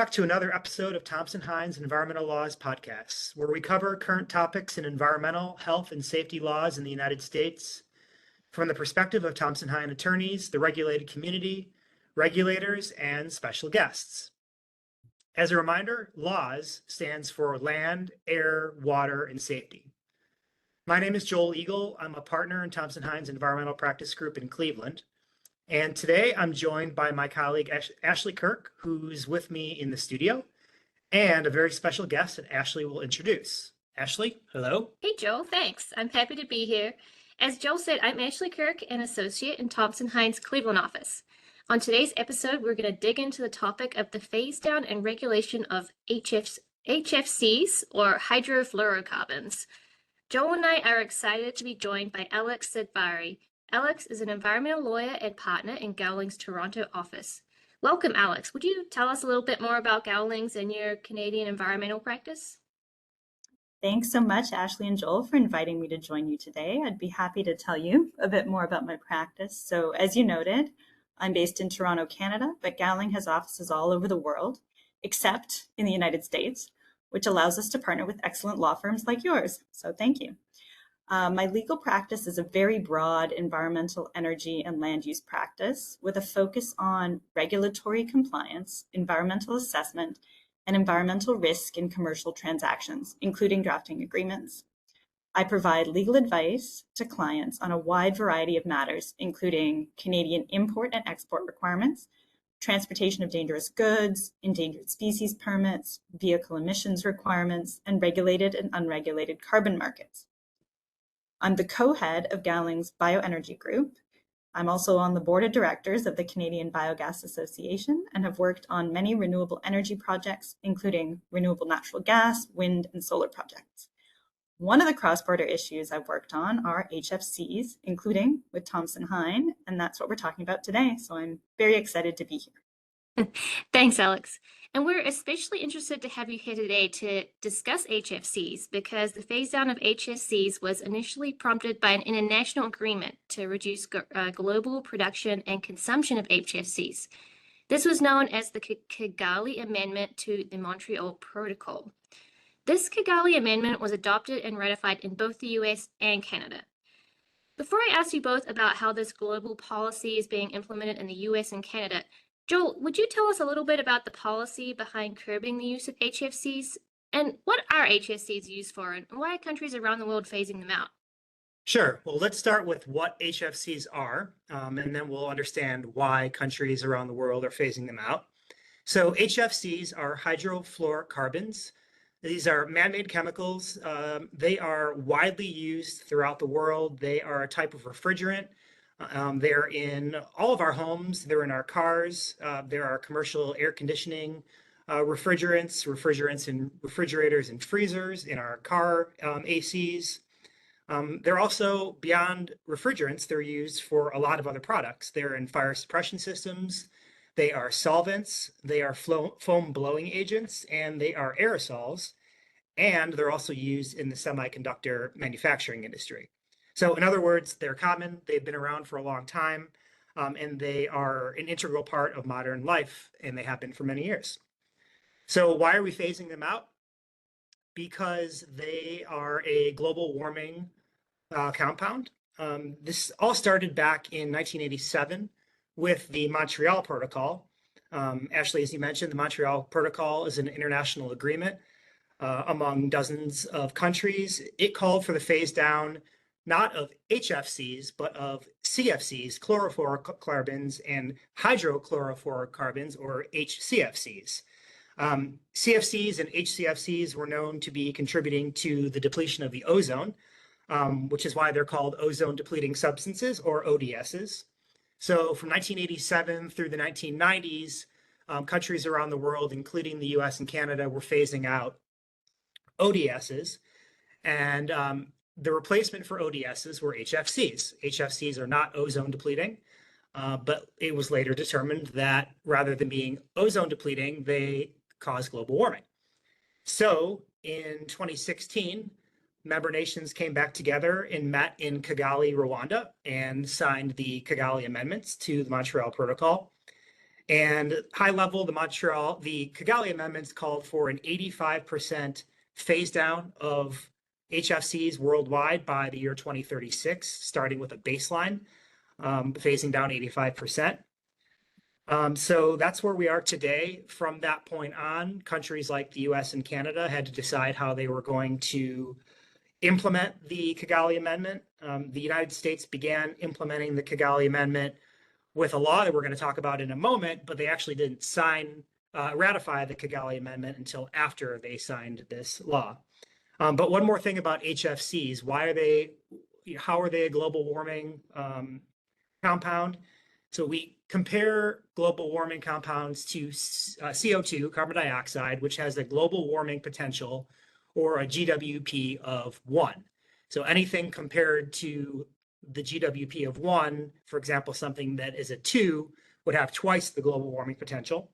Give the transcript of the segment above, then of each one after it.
back to another episode of Thompson Hine's Environmental Laws podcasts, where we cover current topics in environmental, health, and safety laws in the United States from the perspective of Thompson Hine attorneys, the regulated community, regulators, and special guests. As a reminder, LAWS stands for Land, Air, Water, and Safety. My name is Joel Eagle. I'm a partner in Thompson Hine's Environmental Practice Group in Cleveland. And today I'm joined by my colleague, Ashley Kirk, who's with me in the studio, and a very special guest that Ashley will introduce. Ashley, hello. Hey, Joel, thanks. I'm happy to be here. As Joel said, I'm Ashley Kirk, an associate in Thompson Hine's Cleveland office. On today's episode, we're going to dig into the topic of the phase down and regulation of HFCs, or hydrofluorocarbons. Joel and I are excited to be joined by Alex Sadvari. Alex is an environmental lawyer and partner in Gowling's Toronto office. Welcome, Alex. Would you tell us a little bit more about Gowling's and your Canadian environmental practice? Thanks so much, Ashley and Joel, for inviting me to join you today. I'd be happy to tell you a bit more about my practice. So as you noted, I'm based in Toronto, Canada, but Gowling has offices all over the world, except in the United States, which allows us to partner with excellent law firms like yours. So thank you. My legal practice is a very broad environmental, energy, and land use practice with a focus on regulatory compliance, environmental assessment, and environmental risk in commercial transactions, including drafting agreements. I provide legal advice to clients on a wide variety of matters, including Canadian import and export requirements, transportation of dangerous goods, endangered species permits, vehicle emissions requirements, and regulated and unregulated carbon markets. I'm the co-head of Gowling's Bioenergy Group. I'm also on the board of directors of the Canadian Biogas Association and have worked on many renewable energy projects, including renewable natural gas, wind, and solar projects. One of the cross-border issues I've worked on are HFCs, including with Thompson Hine, and that's what we're talking about today. So I'm very excited to be here. Thanks, Alex. And we're especially interested to have you here today to discuss HFCs because the phase down of HFCs was initially prompted by an international agreement to reduce global production and consumption of HFCs. This was known as the Kigali Amendment to the Montreal Protocol. This Kigali Amendment was adopted and ratified in both the US and Canada. Before I ask you both about how this global policy is being implemented in the US and Canada, Joel, would you tell us a little bit about the policy behind curbing the use of HFCs? And what are HFCs used for, and why are countries around the world phasing them out? Sure. Well, let's start with what HFCs are, and then we'll understand why countries around the world are phasing them out. So HFCs are hydrofluorocarbons. These are man-made chemicals. They are widely used throughout the world. They are a type of refrigerant. They're in all of our homes. They're in our cars. There are commercial air conditioning refrigerants in refrigerators and freezers, in our car ACs. They're also beyond refrigerants. They're used for a lot of other products. They're in fire suppression systems. They are solvents. They are foam blowing agents, and they are aerosols. And they're also used in the semiconductor manufacturing industry. So in other words, they're common, they've been around for a long time, and they are an integral part of modern life, and they have been for many years. So why are we phasing them out? Because they are a global warming compound. This all started back in 1987 with the Montreal Protocol. Ashley, as you mentioned, the Montreal Protocol is an international agreement among dozens of countries. It called for the phase down not of HFCs, but of CFCs, chlorofluorocarbons, and hydrochlorofluorocarbons, or HCFCs. CFCs and HCFCs were known to be contributing to the depletion of the ozone, which is why they're called ozone-depleting substances, or ODSs. So from 1987 through the 1990s, countries around the world, including the US and Canada, were phasing out ODSs, and the replacement for ODSs were HFCs. HFCs are not ozone depleting, but it was later determined that rather than being ozone depleting, they cause global warming. So in 2016, member nations came back together and met in Kigali, Rwanda, and signed the Kigali Amendments to the Montreal Protocol. And high level, the Kigali amendments called for an 85% phase down of HFCs worldwide by the year 2036, starting with a baseline, phasing down 85%. So that's where we are today. From that point on, countries like the US and Canada had to decide how they were going to implement the Kigali Amendment. The United States began implementing the Kigali Amendment with a law that we're going to talk about in a moment, but they actually didn't ratify the Kigali Amendment until after they signed this law. But one more thing about HFCs, how are they a global warming compound? So we compare global warming compounds to CO2, carbon dioxide, which has a global warming potential or a GWP of 1. So anything compared to the GWP of 1, for example, something that is a 2 would have twice the global warming potential.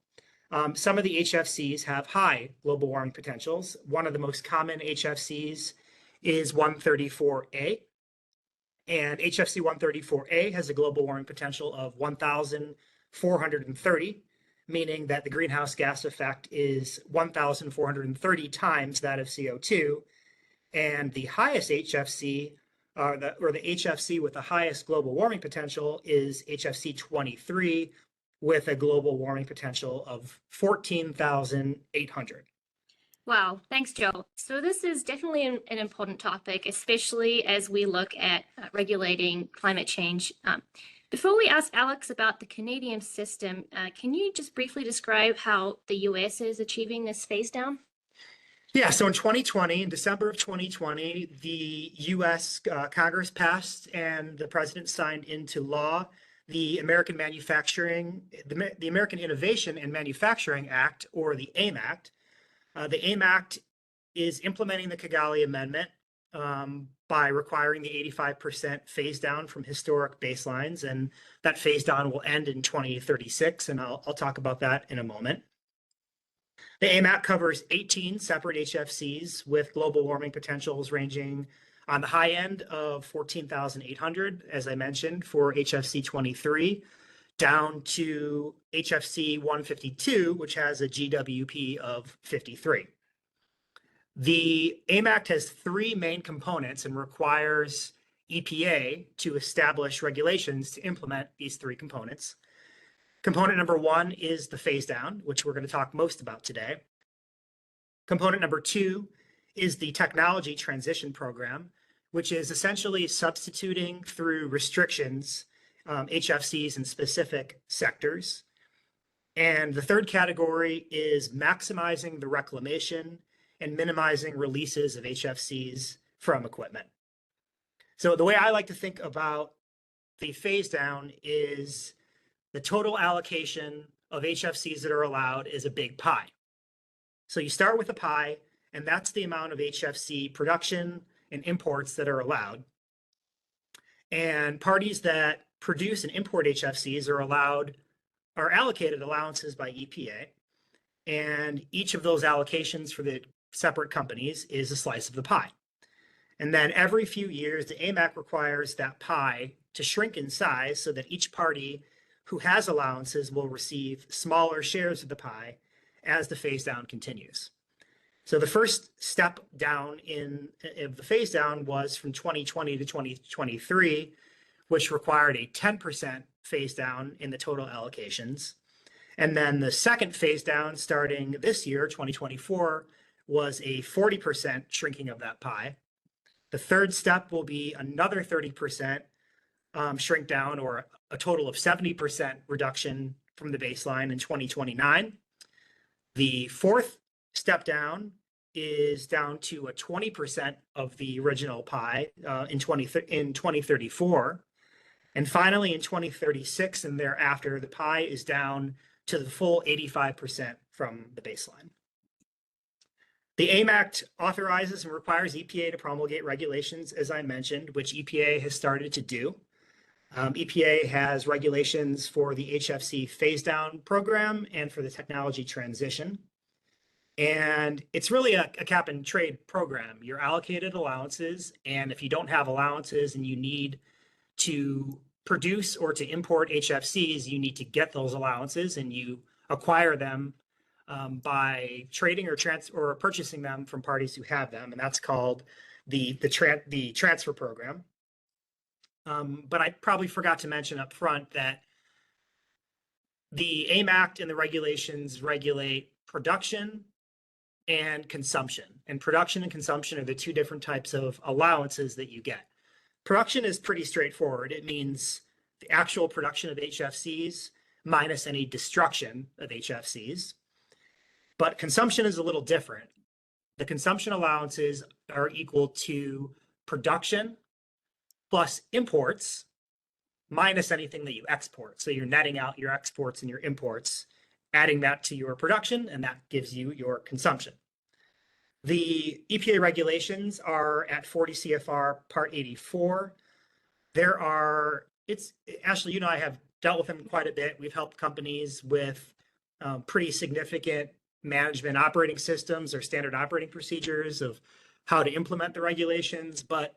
Some of the HFCs have high global warming potentials. One of the most common HFCs is 134A. And HFC 134A has a global warming potential of 1,430, meaning that the greenhouse gas effect is 1,430 times that of CO2. And the highest HFC, or the HFC with the highest global warming potential, is HFC 23 with a global warming potential of 14,800. Wow, thanks, Joe. So this is definitely an important topic, especially as we look at regulating climate change. Before we ask Alex about the Canadian system, can you just briefly describe how the US is achieving this phase down? Yeah, so in 2020, in December of 2020, the US Congress passed and the president signed into law the American Innovation and Manufacturing Act, or the AIM Act. The AIM Act is implementing the Kigali Amendment by requiring the 85% phase down from historic baselines, and that phase down will end in 2036, and I'll talk about that in a moment. The AIM Act covers 18 separate HFCs with global warming potentials ranging on the high end of 14,800, as I mentioned, for HFC 23, down to HFC 152, which has a GWP of 53. The AIM Act has 3 main components and requires EPA to establish regulations to implement these 3 components. Component number 1 is the phase down, which we're going to talk most about today. Component number 2 is the technology transition program, which is essentially substituting through restrictions HFCs in specific sectors. And the third category is maximizing the reclamation and minimizing releases of HFCs from equipment. So the way I like to think about the phase down is the total allocation of HFCs that are allowed is a big pie. So you start with a pie, and that's the amount of HFC production and imports that are allowed. And parties that produce and import HFCs are allocated allowances by EPA. And each of those allocations for the separate companies is a slice of the pie. And then every few years, the AIM Act requires that pie to shrink in size so that each party who has allowances will receive smaller shares of the pie as the phase down continues. So the first step down of the phase down was from 2020 to 2023, which required a 10% phase down in the total allocations. And then the second phase down starting this year, 2024, was a 40% shrinking of that pie. The third step will be another 30% shrink down, or a total of 70% reduction from the baseline in 2029. The fourth step down is down to a 20% of the original pie in 2034. And finally, in 2036 and thereafter, the pie is down to the full 85% from the baseline. The AIM Act authorizes and requires EPA to promulgate regulations, as I mentioned, which EPA has started to do. EPA has regulations for the HFC Phasedown program and for the technology transition. And it's really a cap and trade program. You're allocated allowances, and if you don't have allowances and you need to produce or to import HFCs, you need to get those allowances, and you acquire them by trading or purchasing them from parties who have them, and that's called the transfer program. But I probably forgot to mention up front that the AIM Act and the regulations regulate production and consumption. And production and consumption are the two different types of allowances that you get. Production is pretty straightforward. It means the actual production of HFCs minus any destruction of HFCs. But consumption is a little different. The consumption allowances are equal to production plus imports minus anything that you export. So you're netting out your exports and your imports, adding that to your production, and that gives you your consumption. The EPA regulations are at 40 CFR Part 84. Ashley, you know, I have dealt with them quite a bit. We've helped companies with pretty significant management operating systems or standard operating procedures of how to implement the regulations. But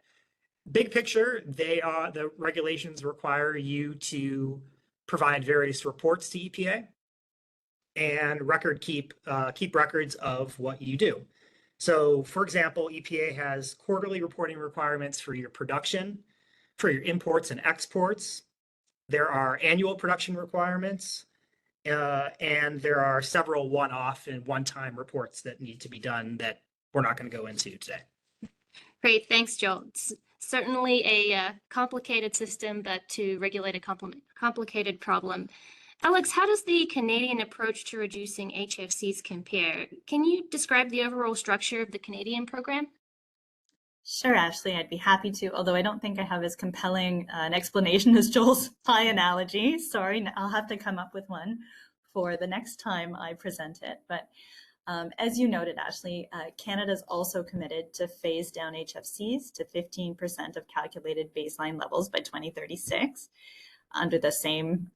big picture, the regulations require you to provide various reports to EPA and keep records of what you do. So, for example, EPA has quarterly reporting requirements for your production, for your imports and exports. There are annual production requirements, and there are several one-off and one-time reports that need to be done that we're not going to go into today. Great, thanks, Joel. It's certainly a complicated system, but to regulate a complicated problem. Alex, how does the Canadian approach to reducing HFCs compare? Can you describe the overall structure of the Canadian program? Sure, Ashley, I'd be happy to, although I don't think I have as compelling an explanation as Joel's pie analogy. Sorry, I'll have to come up with one for the next time I present it. But as you noted, Ashley, Canada is also committed to phase down HFCs to 15% of calculated baseline levels by 2036 under the same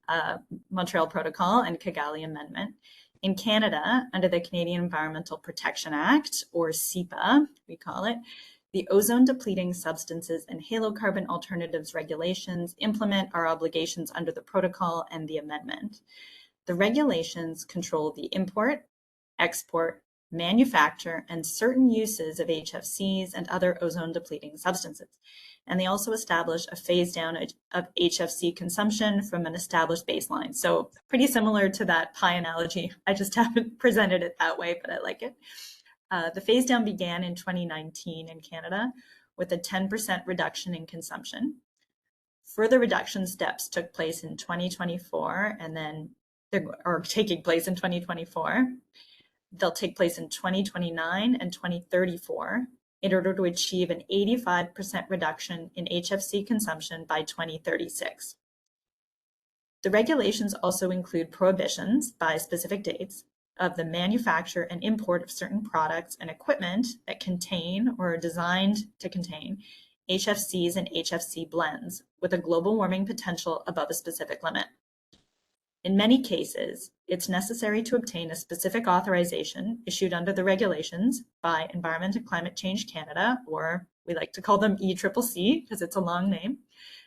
Montreal Protocol and Kigali Amendment. In Canada, under the Canadian Environmental Protection Act, or CEPA, we call it, the ozone depleting substances and halocarbon alternatives regulations implement our obligations under the protocol and the amendment. The regulations control the import, export, manufacture, and certain uses of HFCs and other ozone depleting substances. And they also establish a phase down of HFC consumption from an established baseline. So pretty similar to that pie analogy. I just haven't presented it that way, but I like it. The phase down began in 2019 in Canada with a 10% reduction in consumption. Further reduction steps took place in 2024 and then are taking place in 2024. They'll take place in 2029 and 2034 in order to achieve an 85% reduction in HFC consumption by 2036. The regulations also include prohibitions by specific dates of the manufacture and import of certain products and equipment that contain or are designed to contain HFCs and HFC blends with a global warming potential above a specific limit. In many cases, it's necessary to obtain a specific authorization issued under the regulations by Environment and Climate Change Canada, or we like to call them ECCC because it's a long name,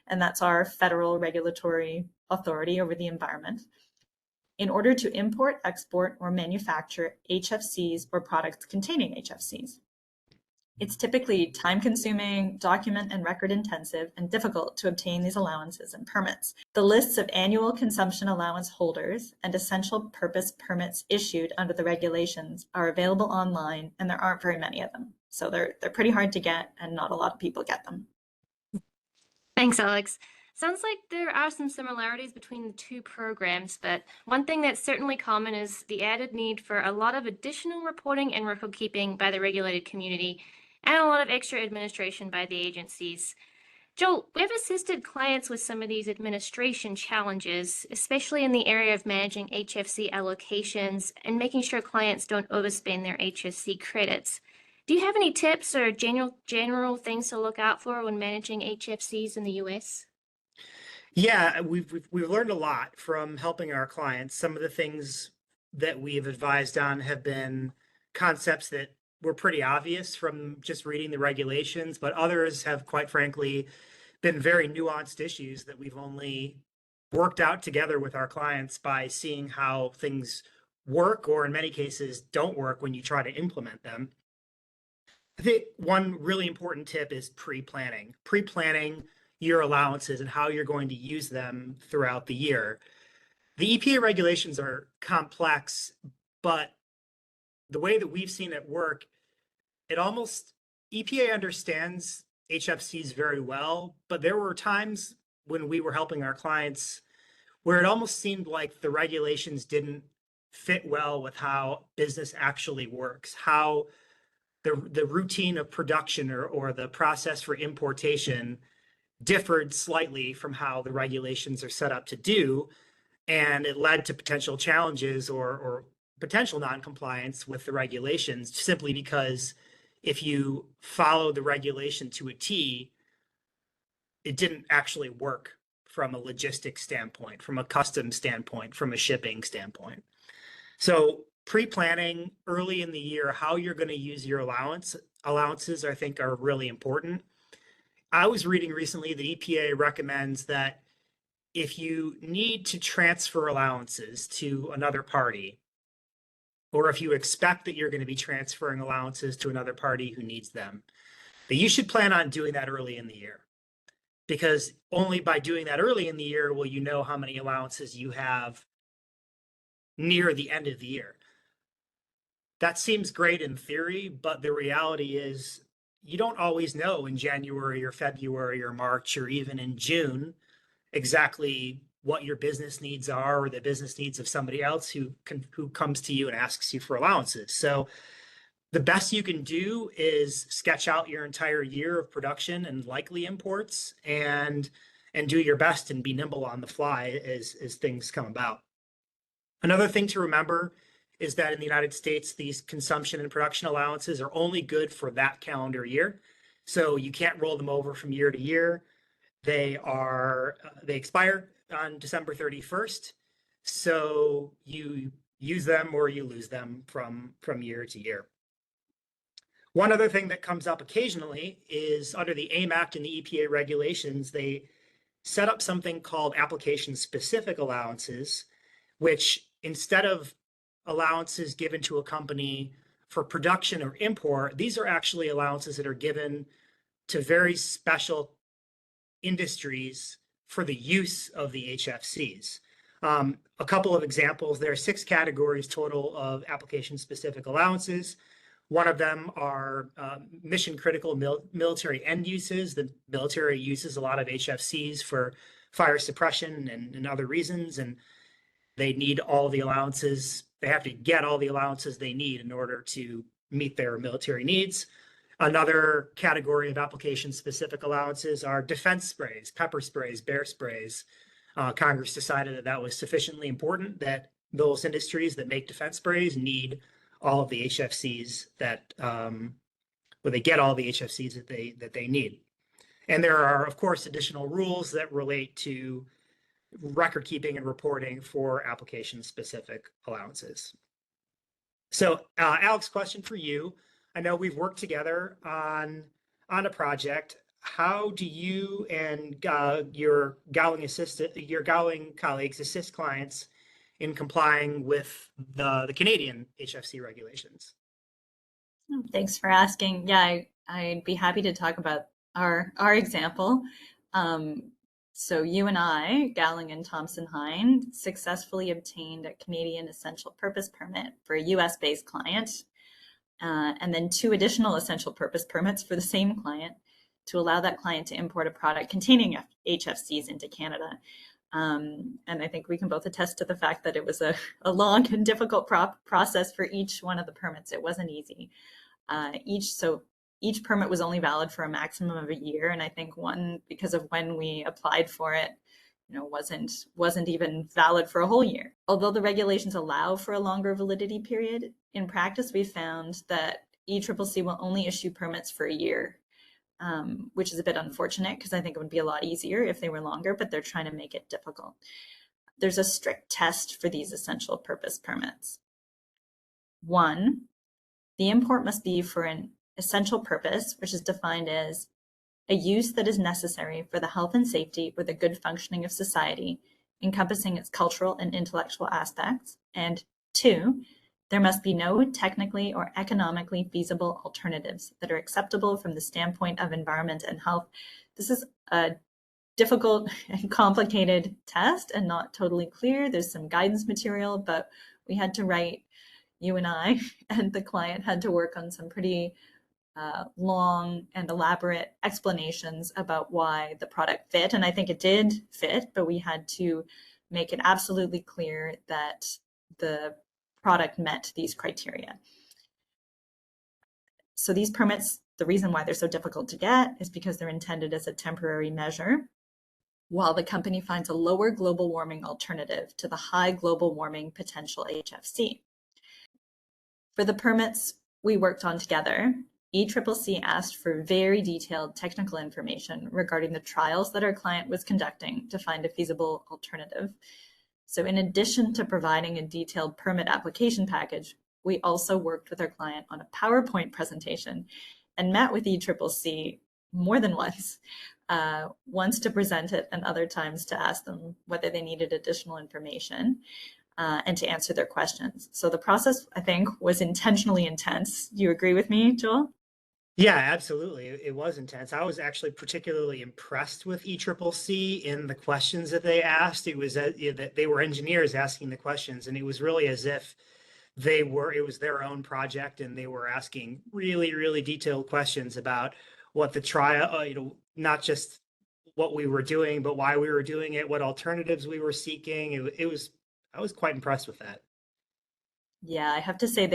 and that's our federal regulatory authority over the environment, in order to import, export, or manufacture HFCs or products containing HFCs. It's typically time-consuming, document and record-intensive, and difficult to obtain these allowances and permits. The lists of annual consumption allowance holders and essential purpose permits issued under the regulations are available online, and there aren't very many of them. So they're pretty hard to get, and not a lot of people get them. Thanks, Alex. Sounds like there are some similarities between the two programs, but one thing that's certainly common is the added need for a lot of additional reporting and record keeping by the regulated community, and a lot of extra administration by the agencies. Joel, we've assisted clients with some of these administration challenges, especially in the area of managing HFC allocations and making sure clients don't overspend their HFC credits. Do you have any tips or general things to look out for when managing HFCs in the US? Yeah, we've learned a lot from helping our clients. Some of the things that we've advised on have been concepts that were pretty obvious from just reading the regulations, but others have, quite frankly, been very nuanced issues that we've only worked out together with our clients by seeing how things work, or in many cases don't work when you try to implement them. I think one really important tip is pre-planning. Pre-planning your allowances and how you're going to use them throughout the year. The EPA regulations are complex, but the way that we've seen it work, EPA understands HFCs very well, but there were times when we were helping our clients where it almost seemed like the regulations didn't fit well with how business actually works, how the routine of production or the process for importation differed slightly from how the regulations are set up to do. And it led to potential challenges or potential non-compliance with the regulations, simply because if you follow the regulation to a T, it didn't actually work from a logistics standpoint, from a customs standpoint, from a shipping standpoint. So pre-planning early in the year how you're going to use your allowances, I think, are really important. I was reading recently that EPA recommends that if you need to transfer allowances to another party, or if you expect that you're going to be transferring allowances to another party who needs them, that you should plan on doing that early in the year. Because only by doing that early in the year will you know how many allowances you have near the end of the year. That seems great in theory, but the reality is you don't always know in January or February or March or even in June exactly what your business needs are, or the business needs of somebody else who comes to you and asks you for allowances. So the best you can do is sketch out your entire year of production and likely imports, and do your best and be nimble on the fly as things come about. Another thing to remember is that in the United States, these consumption and production allowances are only good for that calendar year. So you can't roll them over from year to year. They expire on December 31st. So you use them or you lose them from year to year. One other thing that comes up occasionally is under the AIM Act and the EPA regulations, they set up something called application-specific allowances, which instead of allowances given to a company for production or import, these are actually allowances that are given to very special industries for the use of the HFCs. A couple of examples, there are 6 categories total of application-specific allowances. One of them are mission critical military end uses. The military uses a lot of HFCs for fire suppression and other reasons, and they need all the allowances. They have to get all the allowances they need in order to meet their military needs. Another category of application-specific allowances are defense sprays, pepper sprays, bear sprays. Congress decided that was sufficiently important that those industries that make defense sprays need all of the HFCs they get all the HFCs that they need. And there are, of course, additional rules that relate to record keeping and reporting for application-specific allowances. So, Alex, question for you. I know we've worked together on a project. How do you and your Gowling colleagues assist clients in complying with the Canadian HFC regulations? Thanks for asking. Yeah, I'd be happy to talk about our example. So you and I, Gowling and Thompson Hine, successfully obtained a Canadian essential purpose permit for a US-based client, and then 2 additional essential purpose permits for the same client to allow that client to import a product containing HFCs into Canada. And I think we can both attest to the fact that it was a long and difficult process for each one of the permits. It wasn't easy. Each permit was only valid for a maximum of a year, and I think one, because of when we applied for it, wasn't even valid for a whole year. Although the regulations allow for a longer validity period, in practice we found that ECCC will only issue permits for a year, which is a bit unfortunate because I think it would be a lot easier if they were longer, but they're trying to make it difficult. There's a strict test for these essential purpose permits. 1, the import must be for an essential purpose, which is defined as a use that is necessary for the health and safety or the good functioning of society, encompassing its cultural and intellectual aspects. And 2, there must be no technically or economically feasible alternatives that are acceptable from the standpoint of environment and health. This is a difficult and complicated test and not totally clear. There's some guidance material, but we had to write, you and I and the client had to work on some pretty long and elaborate explanations about why the product fit. And I think it did fit, but we had to make it absolutely clear that the product met these criteria. So these permits, the reason why they're so difficult to get is because they're intended as a temporary measure while the company finds a lower global warming alternative to the high global warming potential HFC. For the permits we worked on together, HFC asked for very detailed technical information regarding the trials that our client was conducting to find a feasible alternative. So in addition to providing a detailed permit application package, we also worked with our client on a PowerPoint presentation and met with HFC more than once to present it and other times to ask them whether they needed additional information and to answer their questions. So the process, I think, was intentionally intense. Do you agree with me, Joel? Yeah, absolutely. It was intense. I was actually particularly impressed with HFC in the questions that they asked. It was that they were engineers asking the questions, and it was really as if it was their own project, and they were asking really, really detailed questions about what the trial, not just what we were doing, but why we were doing it, what alternatives we were seeking. I was quite impressed with that. Yeah, I have to say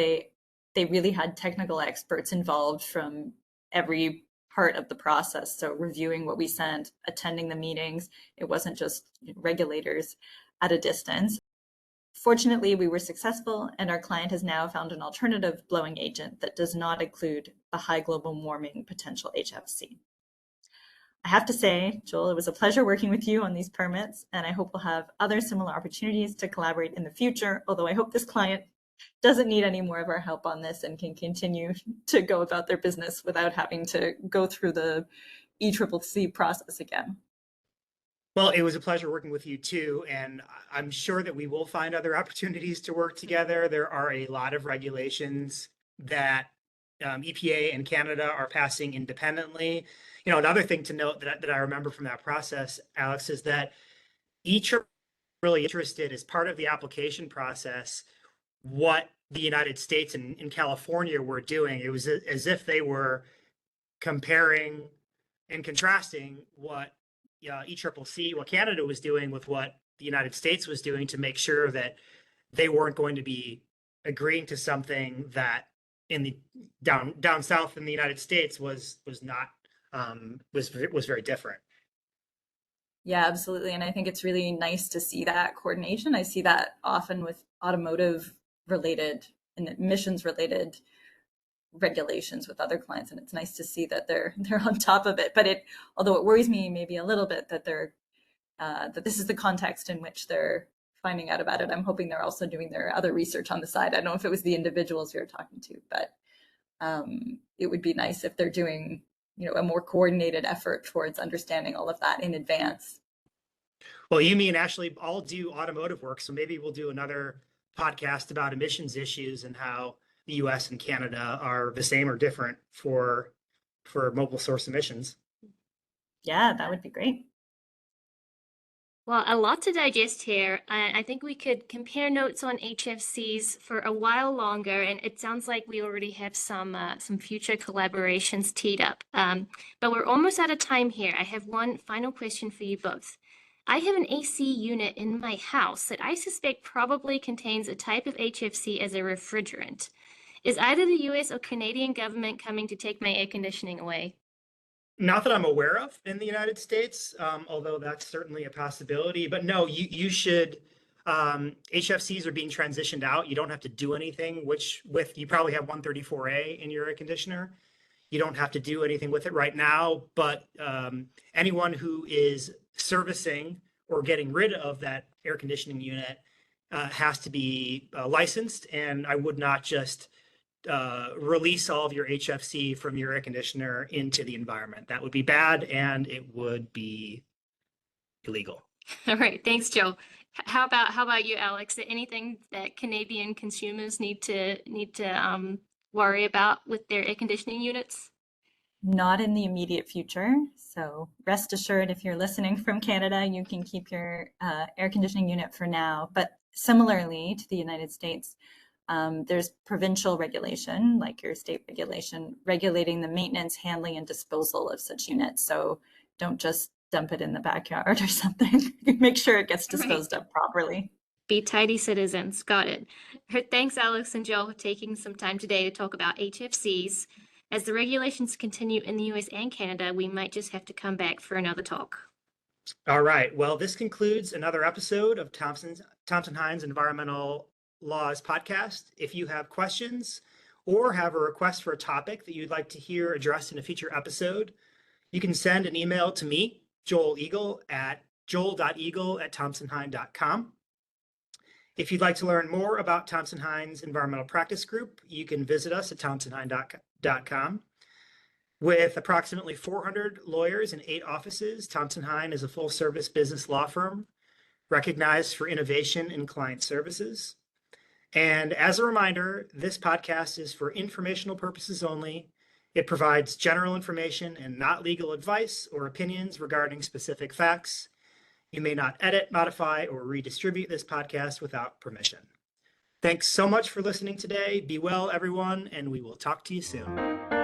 they really had technical experts involved from every part of the process. So reviewing what we sent, attending the meetings, it wasn't just regulators at a distance. Fortunately, we were successful, and our client has now found an alternative blowing agent that does not include the high global warming potential HFC. I have to say, Joel, it was a pleasure working with you on these permits, and I hope we'll have other similar opportunities to collaborate in the future, although I hope this client doesn't need any more of our help on this and can continue to go about their business without having to go through the HFC process again. Well, it was a pleasure working with you too, and I'm sure that we will find other opportunities to work together. There are a lot of regulations that EPA and Canada are passing independently. Another thing to note that I remember from that process, Alex, is that each are really interested as part of the application process what the United States and California were doing. It was as if they were comparing and contrasting what HFC, what Canada was doing with what the United States was doing to make sure that they weren't going to be agreeing to something that in the down south in the United States was not was very different. Yeah, absolutely. And I think it's really nice to see that coordination. I see that often with automotive related and emissions related regulations with other clients, and it's nice to see that they're on top of it. But although it worries me maybe a little bit that that this is the context in which they're finding out about it, I'm hoping they're also doing their other research on the side. I don't know if it was the individuals we were talking to, but it would be nice if they're doing a more coordinated effort towards understanding all of that in advance. Well, you, me, and Ashley all do automotive work, so maybe we'll do another podcast about emissions issues and how the U.S. and Canada are the same or different for mobile source emissions. Yeah, that would be great. Well, a lot to digest here. I think we could compare notes on HFCs for a while longer, and it sounds like we already have some future collaborations teed up. But we're almost out of time here. I have one final question for you both. I have an AC unit in my house that I suspect probably contains a type of HFC as a refrigerant. Is either the US or Canadian government coming to take my air conditioning away? Not that I'm aware of in the United States, although that's certainly a possibility. But no, you should. HFCs are being transitioned out. You don't have to do anything. You probably have 134A in your air conditioner. You don't have to do anything with it right now. But anyone who is servicing or getting rid of that air conditioning unit has to be licensed. And I would not just release all of your HFC from your air conditioner into the environment. That would be bad, and it would be illegal. All right, thanks, Joe. How about you, Alex? Anything that Canadian consumers need to worry about with their air conditioning units? Not in the immediate future. So rest assured, if you're listening from Canada, you can keep your air conditioning unit for now. But similarly to the United States, there's provincial regulation, like your state regulation, regulating the maintenance, handling, and disposal of such units. So don't just dump it in the backyard or something. Make sure it gets disposed of properly. Be tidy citizens. Got it. Thanks, Alex and Joe, for taking some time today to talk about HFCs. As the regulations continue in the US and Canada, we might just have to come back for another talk. All right. Well, this concludes another episode of Thompson Hine's Environmental Laws podcast. If you have questions or have a request for a topic that you'd like to hear addressed in a future episode, you can send an email to me, Joel Eagle, at joel.eagle@thompsonhine.com. If you'd like to learn more about Thompson Hine's Environmental Practice Group, you can visit us at thompsonhine.com. With approximately 400 lawyers and 8 offices, Thompson Hine is a full-service business law firm recognized for innovation in client services. And as a reminder, this podcast is for informational purposes only. It provides general information and not legal advice or opinions regarding specific facts. You may not edit, modify, or redistribute this podcast without permission. Thanks so much for listening today. Be well, everyone, and we will talk to you soon.